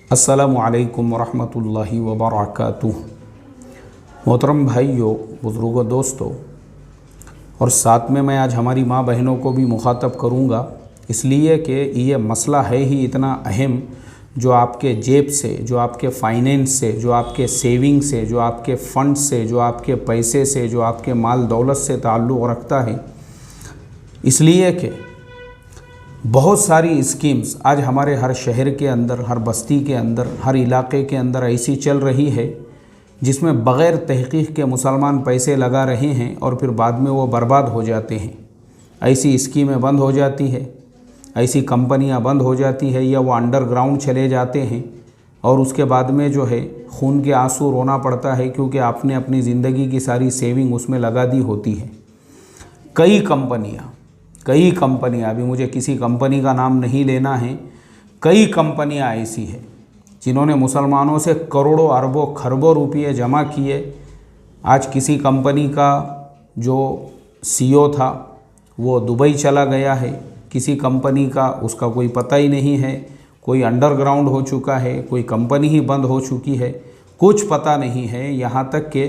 अस्सलामु अलैकुम वरहमतुल्लाहि वबरकातुह। मोहतरम भाइयों, बुज़ुर्गों, दोस्तों, और साथ में मैं आज हमारी माँ बहनों को भी मुखातब करूँगा, इसलिए कि ये मसला है ही इतना अहम, जो आपके जेब से, जो आपके फाइनेंस से, जो आपके सेविंग से, जो आपके फ़ंड से, जो आपके पैसे से, जो आपके माल दौलत से ताल्लुक़ रखता है। इसलिए कि बहुत सारी स्कीम्स आज हमारे हर शहर के अंदर, हर बस्ती के अंदर, हर इलाके के अंदर ऐसी चल रही है जिसमें बग़ैर तहक़ीक़ के मुसलमान पैसे लगा रहे हैं और फिर बाद में वो बर्बाद हो जाते हैं। ऐसी स्कीमें बंद हो जाती है, ऐसी कंपनियां बंद हो जाती है, या वो अंडरग्राउंड चले जाते हैं और उसके बाद में जो है खून के आंसू रोना पड़ता है, क्योंकि आपने अपनी ज़िंदगी की सारी सेविंग उसमें लगा दी होती है। कई कंपनियां, अभी मुझे किसी कंपनी का नाम नहीं लेना है, कई कंपनियां ऐसी है जिन्होंने मुसलमानों से करोड़ों अरबों खरबों रुपये जमा किए। आज किसी कंपनी का जो सीईओ था वो दुबई चला गया है, किसी कंपनी का उसका कोई पता ही नहीं है, कोई अंडरग्राउंड हो चुका है, कोई कंपनी ही बंद हो चुकी है, कुछ पता नहीं है। यहाँ तक कि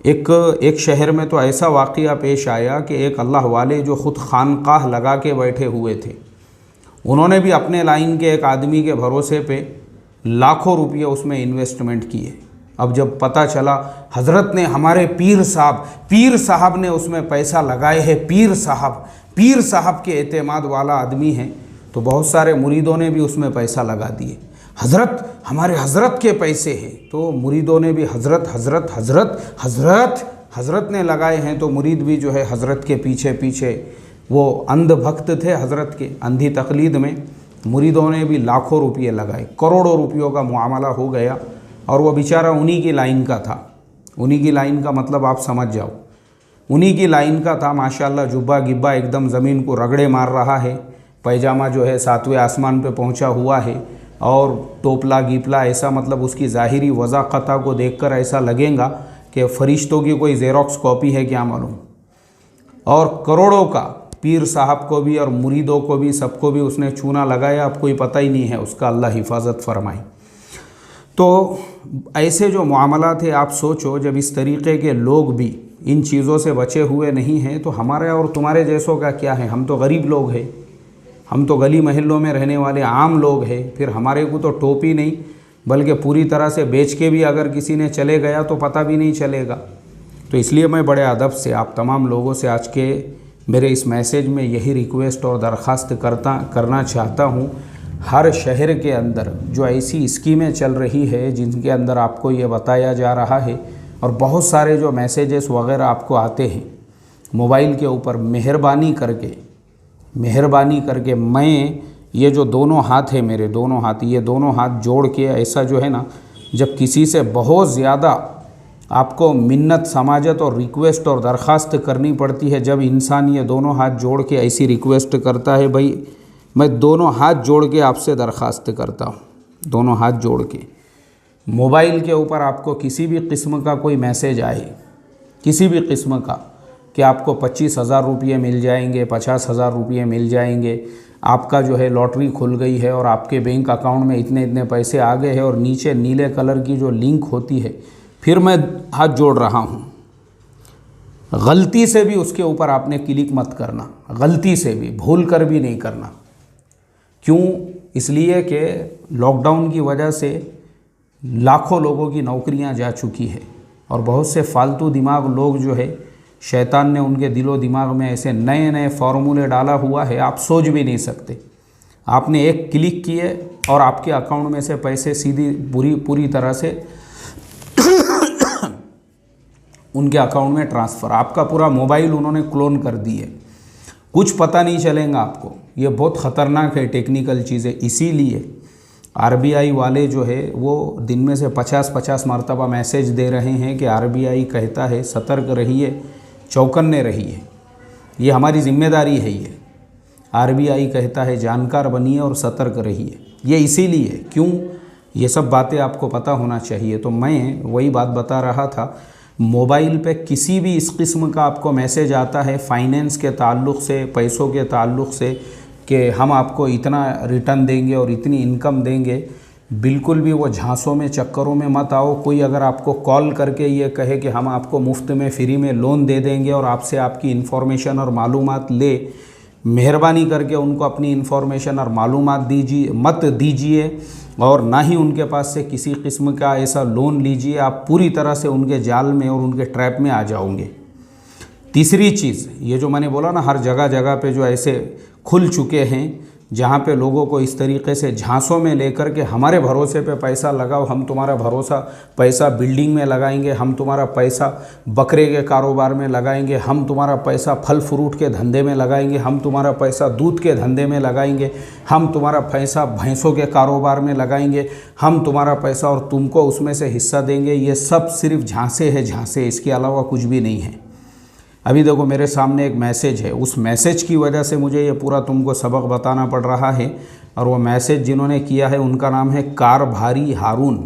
एक शहर में तो ऐसा वाक़या पेश आया कि एक अल्लाह वाले जो ख़ुद खानकाह लगा के बैठे हुए थे, उन्होंने भी अपने लाइन के एक आदमी के भरोसे पे लाखों रुपये उसमें इन्वेस्टमेंट किए। अब जब पता चला हज़रत ने, हमारे पीर साहब ने उसमें पैसा लगाए हैं, पीर साहब के एतमाद वाला आदमी है, तो बहुत सारे मुरीदों ने भी उसमें पैसा लगा दिए। हमारे हज़रत के पैसे हैं, तो मुरीदों ने भी हज़रत ने लगाए हैं, तो मुरीद भी जो है हज़रत के पीछे वो अंध भक्त थे हज़रत के, अंधी तकलीद में मुरीदों ने भी लाखों रुपये लगाए, करोड़ों रुपयों का मुआमला हो गया। और वो बेचारा उन्हीं की लाइन का था। उन्हीं की लाइन का मतलब आप समझ जाओ, उन्हीं की लाइन का था। माशाल्लाह जुब्बा गिब्बा एकदम ज़मीन को रगड़े मार रहा है, पैजामा जो है 7वें आसमान पे पहुंचा हुआ है, और टोपला गीपला ऐसा, मतलब उसकी ज़ाहिरी वज़ाक़ता को देखकर ऐसा लगेगा कि फ़रिश्तों की कोई ज़ेरॉक्स कॉपी है, क्या मालूम। और करोड़ों का पीर साहब को भी और मुरीदों को भी, सबको भी उसने चूना लगाया। अब कोई पता ही नहीं है उसका, अल्लाह हिफाजत फरमाए। तो ऐसे जो मामला थे, आप सोचो, जब इस तरीक़े के लोग भी इन चीज़ों से बचे हुए नहीं हैं, तो हमारे और तुम्हारे जैसों का क्या है। हम तो गरीब लोग हैं, हम तो गली महल्लों में रहने वाले आम लोग हैं, फिर हमारे को तो टोपी नहीं, बल्कि पूरी तरह से बेच के भी अगर किसी ने चले गया तो पता भी नहीं चलेगा। तो इसलिए मैं बड़े अदब से आप तमाम लोगों से आज के मेरे इस मैसेज में यही रिक्वेस्ट और दरख्वास्त करना चाहता हूँ, हर शहर के अंदर जो ऐसी स्कीमें चल रही है जिनके अंदर आपको ये बताया जा रहा है, और बहुत सारे जो मैसेजेस वगैरह आपको आते हैं मोबाइल के ऊपर, मेहरबानी करके मैं ये जो दोनों हाथ है, मेरे दोनों हाथ, ये दोनों हाथ जोड़ के ऐसा जो है ना, जब किसी से बहुत ज़्यादा आपको मिन्नत, समाजत और रिक्वेस्ट और दरख्वास्त करनी पड़ती है, जब इंसान ये दोनों हाथ जोड़ के ऐसी रिक्वेस्ट करता है, भाई मैं दोनों हाथ जोड़ के आपसे दरख्वास्त करता हूँ, दोनों हाथ जोड़ के, मोबाइल के ऊपर आपको किसी भी किस्म का कोई मैसेज आए, किसी भी किस्म का, कि आपको 25,000 रुपये मिल जाएंगे, 50,000 रुपये मिल जाएंगे, आपका जो है लॉटरी खुल गई है और आपके बैंक अकाउंट में इतने इतने पैसे आ गए हैं, और नीचे नीले कलर की जो लिंक होती है, फिर मैं हाथ जोड़ रहा हूँ, गलती से भी उसके ऊपर आपने क्लिक मत करना, गलती से भी, भूल कर भी नहीं करना। क्यों? इसलिए कि लॉकडाउन की वजह से लाखों लोगों की नौकरियां जा चुकी है, और बहुत से फालतू दिमाग लोग जो है, शैतान ने उनके दिलो दिमाग में ऐसे नए नए फार्मूले डाला हुआ है, आप सोच भी नहीं सकते। आपने एक क्लिक किए और आपके अकाउंट में से पैसे सीधी पूरी तरह से उनके अकाउंट में ट्रांसफ़र, आपका पूरा मोबाइल उन्होंने क्लोन कर दिए, कुछ पता नहीं चलेगा आपको। ये बहुत ख़तरनाक है टेक्निकल चीज़ें। इसीलिए आरबीआई वाले जो है वो दिन में से 50-50 मरतबा मैसेज दे रहे हैं कि आरबीआई कहता है सतर्क रहिए, चौकन्ने रहिए, ये हमारी जिम्मेदारी है। ये आरबीआई कहता है जानकार बनिए और सतर्क रहिए। ये इसीलिए, क्यों, ये सब बातें आपको पता होना चाहिए। तो मैं वही बात बता रहा था, मोबाइल पे किसी भी इस किस्म का आपको मैसेज आता है फाइनेंस के ताल्लुक़ से, पैसों के ताल्लुक़ से, कि हम आपको इतना रिटर्न देंगे और इतनी इनकम देंगे, बिल्कुल भी वो झांसों में चक्करों में मत आओ। कोई अगर आपको कॉल करके ये कहे कि हम आपको मुफ्त में फ्री में लोन दे देंगे और आपसे आपकी इन्फॉर्मेशन और मालूमात ले, मेहरबानी करके उनको अपनी इन्फॉर्मेशन और मालूमात मत दीजिए और ना ही उनके पास से किसी किस्म का ऐसा लोन लीजिए। आप पूरी तरह से उनके जाल में और उनके ट्रैप में आ जाओगे। तीसरी चीज़, ये जो मैंने बोला ना, हर जगह जगह पे जो ऐसे खुल चुके हैं जहाँ पे लोगों को इस तरीके से झांसों में लेकर के हमारे भरोसे पे पैसा लगाओ, हम तुम्हारा पैसा बिल्डिंग में लगाएंगे, हम तुम्हारा पैसा बकरे के कारोबार में लगाएंगे, हम तुम्हारा पैसा फल फ्रूट के धंधे में लगाएंगे, हम तुम्हारा पैसा दूध के धंधे में लगाएंगे, हम तुम्हारा पैसा भैंसों के कारोबार में लगाएंगे, हम तुम्हारा पैसा और तुमको उसमें से हिस्सा देंगे। ये सब सिर्फ झांसे है, झांसे, इसके अलावा कुछ भी नहीं है। अभी देखो मेरे सामने एक मैसेज है, उस मैसेज की वजह से मुझे ये पूरा तुमको सबक बताना पड़ रहा है। और वो मैसेज जिन्होंने किया है उनका नाम है कारभारी हारून।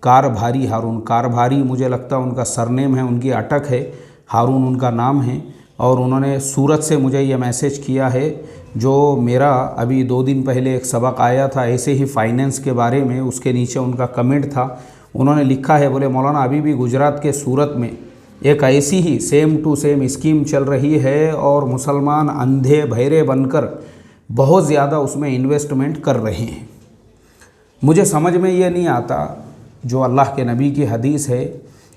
कारभारी मुझे लगता है उनका सरनेम है, उनकी अटक है, हारून उनका नाम है। और उन्होंने सूरत से मुझे ये मैसेज किया है। जो मेरा अभी 2 दिन पहले एक सबक आया था ऐसे ही फाइनेंस के बारे में, उसके नीचे उनका कमेंट था। उन्होंने लिखा है, बोले मौलाना अभी भी गुजरात के सूरत में एक ऐसी ही सेम टू सेम स्कीम चल रही है और मुसलमान अंधे बहरे बनकर बहुत ज़्यादा उसमें इन्वेस्टमेंट कर रहे हैं। मुझे समझ में ये नहीं आता, जो अल्लाह के नबी की हदीस है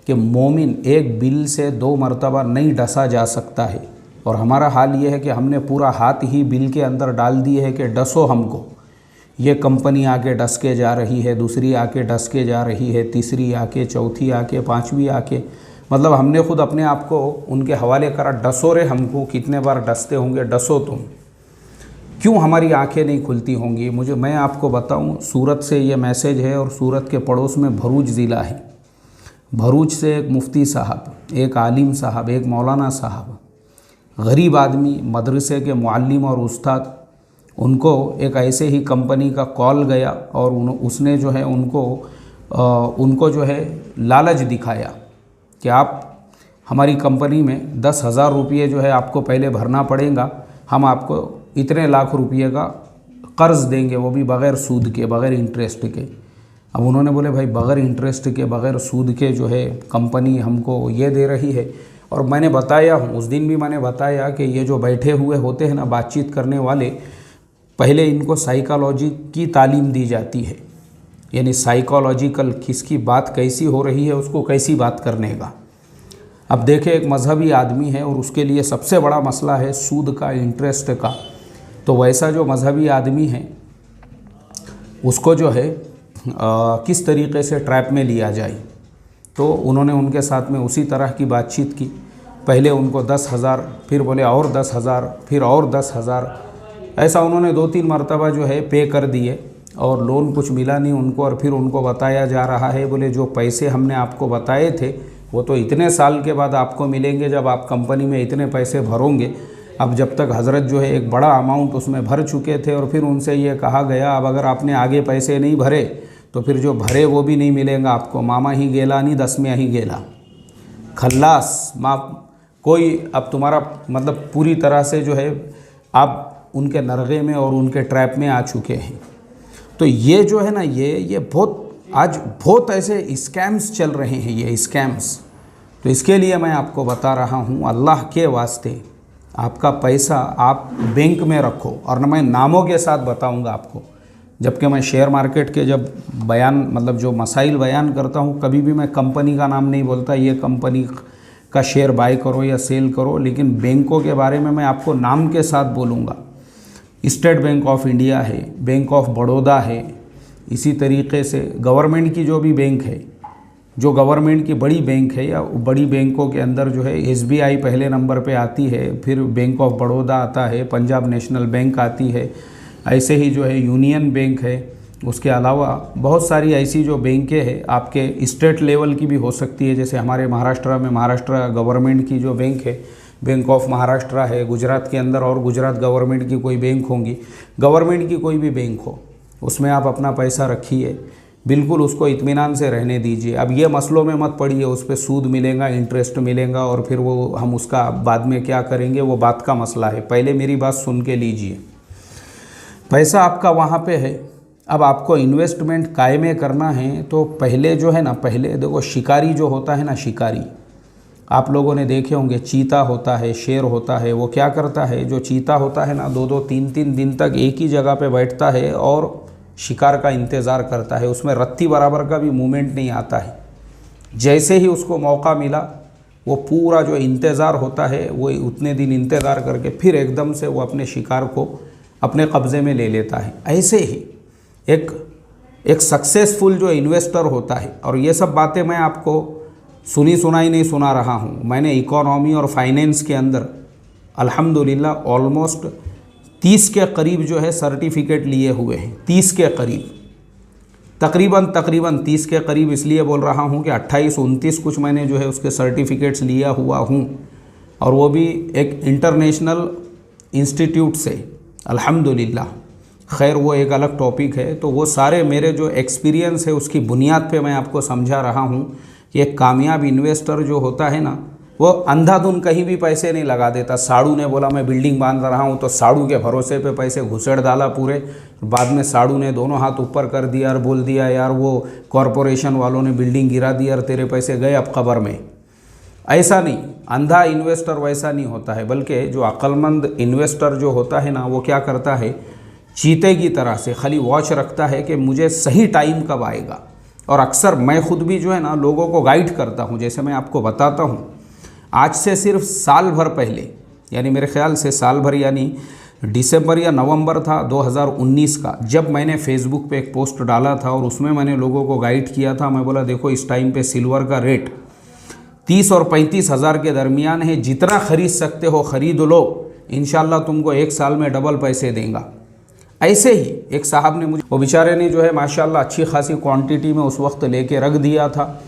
कि मोमिन एक बिल से 2 मरतबा नहीं डसा जा सकता है, और हमारा हाल ये है कि हमने पूरा हाथ ही बिल के अंदर डाल दिए है कि डसो हमको। ये कंपनी आके डस के जा रही है, दूसरी आके डस के जा रही है, तीसरी आके, चौथी आके, 5वीं आके, मतलब हमने खुद अपने आप को उनके हवाले करा, डसो रे हमको, कितने बार डसते होंगे, डसो तुम। क्यों हमारी आंखें नहीं खुलती होंगी? मैं आपको बताऊं, सूरत से ये मैसेज है और सूरत के पड़ोस में भरूच ज़िला है। भरूच से एक मुफ्ती साहब, एक आलिम साहब, एक मौलाना साहब, गरीब आदमी, मदरसे के मुअल्लिम और उस्ताद, उनको एक ऐसे ही कंपनी का कॉल गया और उसने जो है उनको जो है लालच दिखाया कि आप हमारी कंपनी में 10,000 रुपये जो है आपको पहले भरना पड़ेगा, हम आपको इतने लाख रुपये का कर्ज़ देंगे, वो भी बग़ैर सूद के, बग़ैर इंटरेस्ट के। अब उन्होंने बोले भाई बग़ैर इंटरेस्ट के, बग़ैर सूद के जो है कंपनी हमको ये दे रही है। और मैंने बताया हूँ, उस दिन भी मैंने बताया कि ये जो बैठे हुए होते हैं ना बातचीत करने वाले, पहले इनको साइकोलॉजी की तालीम दी जाती है, यानी साइकोलॉजिकल किसकी बात कैसी हो रही है, उसको कैसी बात करने का। अब देखें, एक मजहबी आदमी है और उसके लिए सबसे बड़ा मसला है सूद का, इंटरेस्ट का। तो वैसा जो मजहबी आदमी है उसको जो है किस तरीके से ट्रैप में लिया जाए। तो उन्होंने उनके साथ में उसी तरह की बातचीत की। पहले उनको 10,000, फिर बोले और 10,000, फिर और 10,000, ऐसा उन्होंने 2-3 मरतबा जो है पे कर दिए और लोन कुछ मिला नहीं उनको। और फिर उनको बताया जा रहा है, बोले जो पैसे हमने आपको बताए थे वो तो इतने साल के बाद आपको मिलेंगे जब आप कंपनी में इतने पैसे भरोगे। अब जब तक हज़रत जो है एक बड़ा अमाउंट उसमें भर चुके थे और फिर उनसे ये कहा गया अब अगर आपने आगे पैसे नहीं भरे तो फिर जो भरे वो भी नहीं मिलेगा आपको। मामा ही गेला नहीं, 10वें ही गेला, खल्लास माँ कोई। अब तुम्हारा मतलब पूरी तरह से जो है आप उनके नरगे में और उनके ट्रैप में आ चुके हैं। तो ये जो है ना, ये आज बहुत ऐसे स्कैम्स चल रहे हैं, ये स्कैम्स। तो इसके लिए मैं आपको बता रहा हूँ, अल्लाह के वास्ते आपका पैसा आप बैंक में रखो। और मैं नामों के साथ बताऊँगा आपको, जबकि मैं शेयर मार्केट के जब बयान मतलब जो मसाइल बयान करता हूँ, कभी भी मैं कंपनी का नाम नहीं बोलता, ये कंपनी का शेयर बाय करो या सेल करो। लेकिन बैंकों के बारे में मैं आपको नाम के साथ बोलूँगा। स्टेट बैंक ऑफ इंडिया है, बैंक ऑफ बड़ौदा है, इसी तरीके से गवर्नमेंट की जो भी बैंक है, जो गवर्नमेंट की बड़ी बैंक है या बड़ी बैंकों के अंदर जो है SBI पहले नंबर पे आती है, फिर बैंक ऑफ बड़ौदा आता है, पंजाब नेशनल बैंक आती है, ऐसे ही जो है यूनियन बैंक है। उसके अलावा बहुत सारी ऐसी जो बैंकें हैं, आपके स्टेट लेवल की भी हो सकती है। जैसे हमारे महाराष्ट्र में महाराष्ट्र गवर्नमेंट की जो बैंक है, बैंक ऑफ महाराष्ट्र है। गुजरात के अंदर और गुजरात गवर्नमेंट की कोई बैंक होंगी। गवर्नमेंट की कोई भी बैंक हो, उसमें आप अपना पैसा रखिए, बिल्कुल उसको इत्मीनान से रहने दीजिए। अब ये मसलों में मत पड़िए, उस पर सूद मिलेगा, इंटरेस्ट मिलेगा और फिर वो हम उसका बाद में क्या करेंगे, वो बात का मसला है। पहले मेरी बात सुन के लीजिए। पैसा आपका वहाँ पे है, अब आपको इन्वेस्टमेंट कायमे करना है तो पहले जो है ना, पहले देखो शिकारी जो होता है ना, शिकारी आप लोगों ने देखे होंगे, चीता होता है, शेर होता है, वो क्या करता है, जो चीता होता है ना 2-2 3-3 दिन तक एक ही जगह पे बैठता है और शिकार का इंतज़ार करता है, उसमें रत्ती बराबर का भी मूवमेंट नहीं आता है। जैसे ही उसको मौका मिला वो पूरा जो इंतज़ार होता है वो उतने दिन इंतज़ार करके फिर एकदम से वो अपने शिकार को अपने कब्ज़े में ले लेता है। ऐसे ही एक सक्सेसफुल जो इन्वेस्टर होता है, और ये सब बातें मैं आपको सुनी सुनाई नहीं सुना रहा हूँ, मैंने इकोनॉमी और फाइनेंस के अंदर अल्हम्दुलिल्लाह ऑलमोस्ट 30 के करीब जो है सर्टिफिकेट लिए हुए हैं, 30 के करीब, तकरीबन 30 के करीब। इसलिए बोल रहा हूँ कि 28-29 कुछ मैंने जो है उसके सर्टिफिकेट्स लिया हुआ हूँ, और वो भी एक इंटरनेशनल इंस्टीट्यूट से अल्हम्दुलिल्लाह। खैर वो एक अलग टॉपिक है। तो वो सारे मेरे जो एक्सपीरियंस है उसकी बुनियाद पे मैं आपको समझा रहा हूँ कि एक कामयाब इन्वेस्टर जो होता है ना, वो अंधाधुन कहीं भी पैसे नहीं लगा देता। साड़ू ने बोला मैं बिल्डिंग बांध रहा हूँ, तो साड़ू के भरोसे पे पैसे घुसेड़ डाला पूरे, बाद में साड़ू ने दोनों हाथ ऊपर कर दिया और बोल दिया यार वो कॉरपोरेशन वालों ने बिल्डिंग गिरा दी और तेरे पैसे गए अब कब्र में। ऐसा नहीं, अंधा इन्वेस्टर वैसा नहीं होता है, बल्कि जो अक्लमंद इन्वेस्टर जो होता है ना, वो क्या करता है, चीते की तरह से खाली वॉच रखता है कि मुझे सही टाइम कब आएगा। और अक्सर मैं खुद भी जो है ना लोगों को गाइड करता हूँ। जैसे मैं आपको बताता हूँ, आज से सिर्फ साल भर पहले, यानी मेरे ख्याल से साल भर यानी दिसंबर या नवंबर था 2019 का, जब मैंने फेसबुक पे एक पोस्ट डाला था और उसमें मैंने लोगों को गाइड किया था। मैं बोला देखो इस टाइम पे सिल्वर का रेट 30 और 35 हज़ार के दरमियान है, जितना ख़रीद सकते हो ख़रीद लो, इंशाल्लाह तुमको 1 साल में डबल पैसे देगा। ऐसे ही एक साहब ने मुझे, वो बेचारे ने जो है माशाल्लाह अच्छी खासी क्वांटिटी में उस वक्त लेके रख दिया था,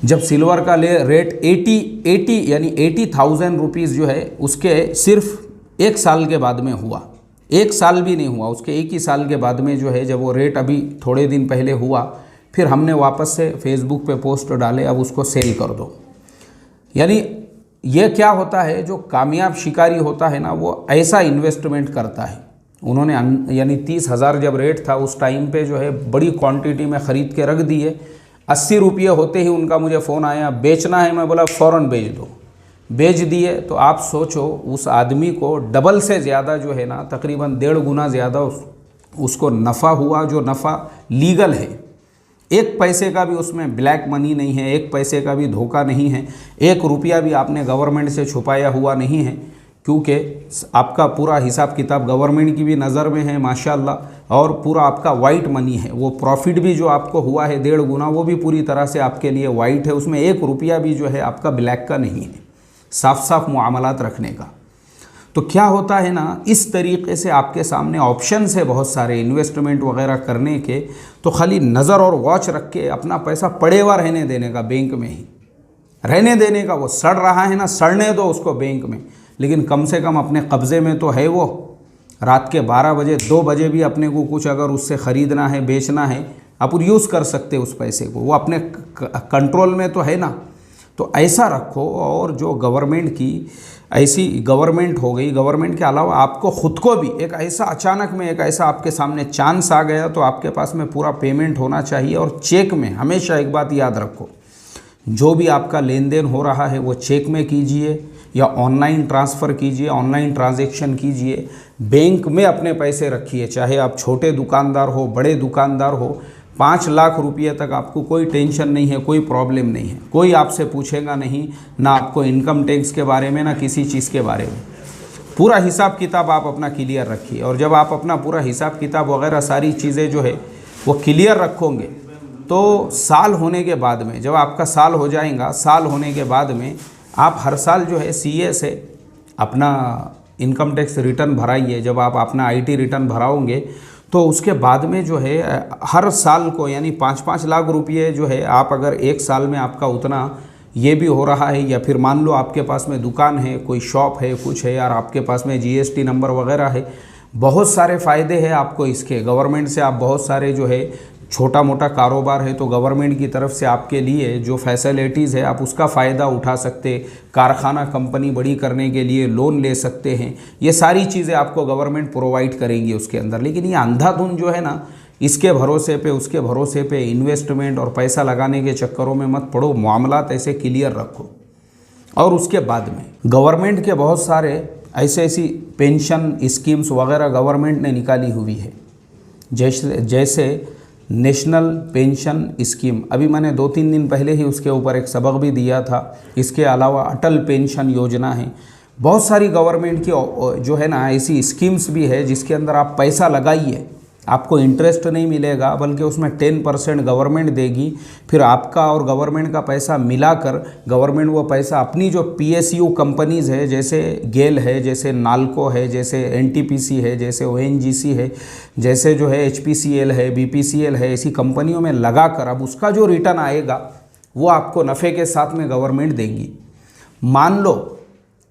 जब सिल्वर का रेट 80 यानी 80,000 रुपीज़ जो है उसके सिर्फ 1 साल के बाद में हुआ। 1 साल भी नहीं हुआ, उसके 1 ही साल के बाद में जो है, जब वो रेट अभी थोड़े दिन पहले हुआ, फिर हमने वापस से फेसबुक पे पोस्ट डाले अब उसको सेल कर दो। यानी ये क्या होता है, जो कामयाब शिकारी होता है ना, वो ऐसा इन्वेस्टमेंट करता है। उन्होंने यानी 30,000 जब रेट था उस टाइम पे जो है बड़ी क्वांटिटी में ख़रीद के रख दिए। 80 रुपये होते ही उनका मुझे फ़ोन आया, बेचना है। मैं बोला फ़ौरन बेच दो। बेच दिए। तो आप सोचो उस आदमी को डबल से ज़्यादा जो है ना, तकरीबन 1.5 गुना ज़्यादा उसको नफ़ा हुआ, जो नफ़ा लीगल है। 1 पैसे का भी उसमें ब्लैक मनी नहीं है, 1 पैसे का भी धोखा नहीं है, 1 रुपया भी आपने गवर्नमेंट से छुपाया हुआ नहीं है, क्योंकि आपका पूरा हिसाब किताब गवर्नमेंट की भी नज़र में है माशाल्लाह, और पूरा आपका वाइट मनी है। वो प्रॉफिट भी जो आपको हुआ है 1.5 गुना, वो भी पूरी तरह से आपके लिए वाइट है। उसमें 1 रुपया भी जो है आपका ब्लैक का नहीं है, साफ साफ मुआमलात रखने का। तो क्या होता है ना, इस तरीके से आपके सामने ऑप्शंस है बहुत सारे इन्वेस्टमेंट वगैरह करने के। तो खाली नज़र और वॉच रख के अपना पैसा पड़े हुआ रहने देने का, बैंक में ही रहने देने का। वो सड़ रहा है ना, सड़ने दो उसको बैंक में, लेकिन कम से कम अपने कब्ज़े में तो है वो। रात के 12 बजे 2 बजे भी अपने को कुछ अगर उससे ख़रीदना है, बेचना है, आप यूज़ कर सकते उस पैसे को, वो अपने कंट्रोल में तो है ना। तो ऐसा रखो। और जो गवर्नमेंट की ऐसी गवर्नमेंट हो गई, गवर्नमेंट के अलावा आपको ख़ुद को भी एक ऐसा अचानक में एक ऐसा आपके सामने चांस आ गया, तो आपके पास में पूरा पेमेंट होना चाहिए। और चेक में हमेशा एक बात याद रखो, जो भी आपका लेन देन हो रहा है वो चेक में कीजिए या ऑनलाइन ट्रांसफ़र कीजिए, ऑनलाइन ट्रांजैक्शन कीजिए। बैंक में अपने पैसे रखिए, चाहे आप छोटे दुकानदार हो, बड़े दुकानदार हो। 5 लाख रुपये तक आपको कोई टेंशन नहीं है, कोई प्रॉब्लम नहीं है, कोई आपसे पूछेगा नहीं, ना आपको इनकम टैक्स के बारे में, ना किसी चीज़ के बारे में। पूरा हिसाब किताब आप अपना क्लियर रखिए। और जब आप अपना पूरा हिसाब किताब वगैरह सारी चीज़ें जो है वो क्लियर रखोगे, तो साल होने के बाद में, जब आपका साल हो जाएगा, साल होने के बाद में आप हर साल जो है सीए से अपना इनकम टैक्स रिटर्न भराइए। जब आप अपना आईटी रिटर्न भराओगे तो उसके बाद में जो है हर साल को यानी 5-5 लाख रुपये जो है, आप अगर 1 साल में आपका उतना ये भी हो रहा है, या फिर मान लो आपके पास में दुकान है, कोई शॉप है, कुछ है, और आपके पास में जीएसटी नंबर वगैरह है, बहुत सारे फ़ायदे हैं आपको इसके। गवर्नमेंट से आप बहुत सारे जो है, छोटा मोटा कारोबार है तो गवर्नमेंट की तरफ से आपके लिए जो फैसिलिटीज़ है आप उसका फ़ायदा उठा सकते। कारखाना कंपनी बड़ी करने के लिए लोन ले सकते हैं। ये सारी चीज़ें आपको गवर्नमेंट प्रोवाइड करेंगी उसके अंदर। लेकिन ये अंधाधुन जो है ना, इसके भरोसे पे उसके भरोसे पे इन्वेस्टमेंट और पैसा लगाने के चक्करों में मत पड़ो, मामलात ऐसे क्लियर रखो। और उसके बाद में गवर्नमेंट के बहुत सारे ऐसी पेंशन स्कीम्स वगैरह गवर्नमेंट ने निकाली हुई है, जैसे नेशनल पेंशन स्कीम, अभी मैंने 2-3 दिन पहले ही उसके ऊपर एक सबक भी दिया था। इसके अलावा अटल पेंशन योजना है, बहुत सारी गवर्नमेंट की जो है ना ऐसी स्कीम्स भी है जिसके अंदर आप पैसा लगाइए, आपको इंटरेस्ट नहीं मिलेगा बल्कि उसमें 10% गवर्नमेंट देगी। फिर आपका और गवर्नमेंट का पैसा मिलाकर गवर्नमेंट वो पैसा अपनी जो PSU कंपनीज़ है, जैसे गेल है, जैसे नाल्को है, जैसे NTPC है, जैसे ONGC है, जैसे जो है HPCL है, BPCL है, ऐसी कंपनियों में लगाकर अब उसका जो रिटर्न आएगा वो आपको नफ़े के साथ में गवर्नमेंट देंगी। मान लो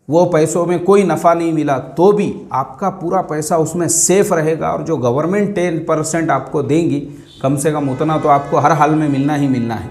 वो पैसों में कोई नफ़ा नहीं मिला तो भी आपका पूरा पैसा उसमें सेफ रहेगा, और जो गवर्नमेंट 10% आपको देंगी कम से कम उतना तो आपको हर हाल में मिलना ही मिलना है।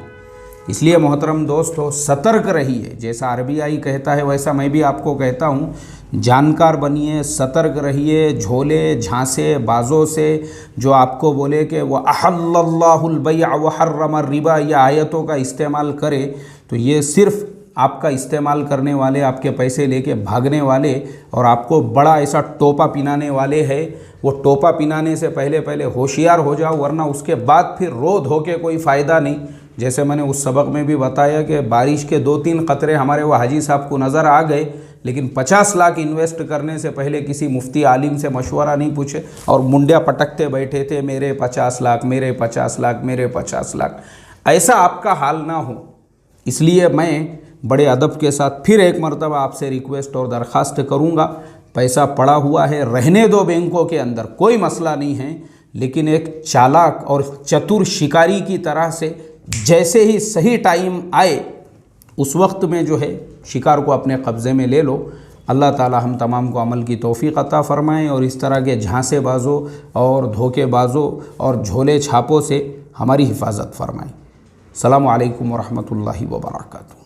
इसलिए मोहतरम दोस्तों, सतर्क रहिए। जैसा RBI कहता है वैसा मैं भी आपको कहता हूँ, जानकार बनिए, सतर्क रहिए। झोले झांसे बाजों से जो आपको बोले कि वह अहल्लल्लाहुल बैअ व हर्रमर रिबा, या आयतों का इस्तेमाल करे, तो ये सिर्फ़ आपका इस्तेमाल करने वाले, आपके पैसे लेके भागने वाले और आपको बड़ा ऐसा टोपा पिनाने वाले हैं। वो टोपा पिनाने से पहले होशियार हो जाओ, वरना उसके बाद फिर रो धो के कोई फ़ायदा नहीं। जैसे मैंने उस सबक में भी बताया कि बारिश के 2-3 कतरे हमारे वो हाजी साहब को नज़र आ गए, लेकिन 50 लाख इन्वेस्ट करने से पहले किसी मुफ्ती आलिम से मशवरा नहीं पूछे और मुंडिया पटकते बैठे थे, मेरे 50 लाख, मेरे 50 लाख, मेरे 50 लाख। ऐसा आपका हाल ना हो, इसलिए मैं बड़े अदब के साथ फिर एक मरतबा आपसे रिक्वेस्ट और दरख्वास्त करूँगा, पैसा पड़ा हुआ है रहने दो बैंकों के अंदर, कोई मसला नहीं है, लेकिन एक चालाक और चतुर शिकारी की तरह से जैसे ही सही टाइम आए उस वक्त में जो है शिकार को अपने कब्ज़े में ले लो। अल्लाह ताला हम तमाम को अमल की तौफ़ीक़ अता फ़रमाएँ और इस तरह के झांसेबाज़ों और धोखेबाज़ों और झोले छापों से हमारी हिफाजत फ़रमाएँ। अस्सलामु अलैकुम व रहमतुल्लाहि व बरकातुहू।